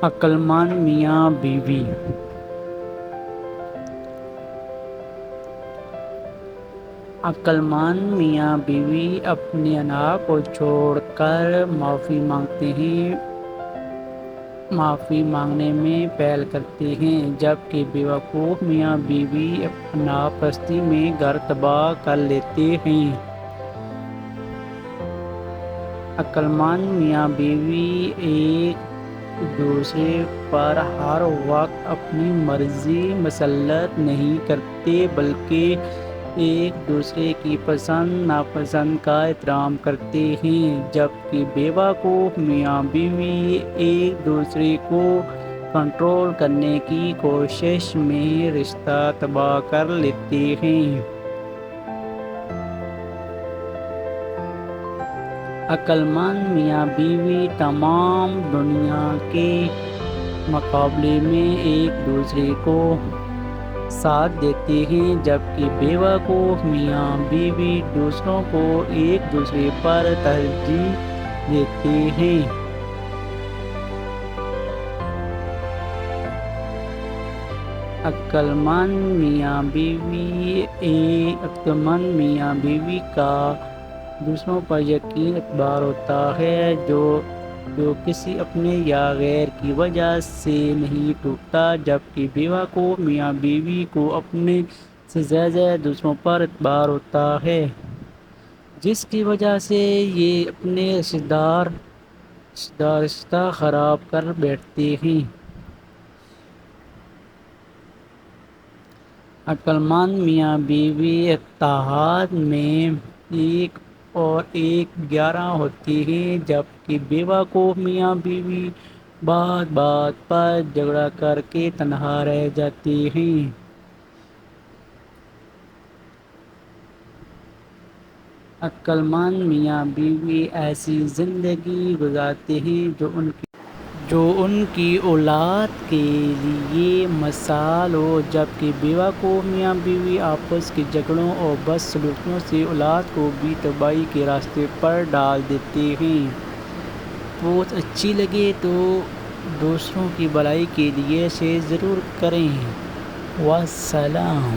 عقلمند میاں بیوی۔ عقلمند میاں بیوی اپنے انا کو چھوڑ کر معافی مانگتے ہیں، معافی مانگنے میں پہل کرتے ہیں، جبکہ بیوقوف میاں بیوی انا پرستی میں گھر تباہ کر لیتے ہیں۔ عقلمند میاں بیوی ایک دوسرے پر ہر وقت اپنی مرضی مسلط نہیں کرتے بلکہ ایک دوسرے کی پسند ناپسند کا احترام کرتے ہیں، جبکہ بیوقوف میاں بیوی ایک دوسرے کو کنٹرول کرنے کی کوشش میں رشتہ تباہ کر لیتے ہیں۔ عقلمند میاں بیوی تمام دنیا کے مقابلے میں ایک دوسرے کو ساتھ دیتے ہیں، جبکہ بیوقوف میاں بیوی دوسروں کو ایک دوسرے پر ترجیح دیتے ہیں۔ عقلمند میاں بیوی کا دوسروں پر یقینی اعتبار ہوتا ہے جو کسی اپنے یا غیر کی وجہ سے نہیں ٹوٹتا، جبکہ بیوقوف میاں بیوی کو اپنے سے زیادہ دوسروں پر اعتبار ہوتا ہے، جس کی وجہ سے یہ اپنے رشتہ خراب کر بیٹھتے ہیں۔ عقلمند میاں بیوی اتحاد میں ایک اور ایک 11 ہوتے ہیں، جبکہ بیوقوف میاں بیوی بات بات پر جھگڑا کر کے تنہا رہ جاتے ہیں۔ عقلمند میاں بیوی ایسی زندگی گزارتے ہیں جو ان کی اولاد کے لیے مثال ہو، جبکہ بیوقوف میاں بیوی آپس کے جھگڑوں اور بدسلوکیوں سے اولاد کو بھی تباہی کے راستے پر ڈال دیتے ہیں۔ پوسٹ اچھی لگے تو دوسروں کی بھلائی کے لیے شیئر ضرور کریں۔ والسلام۔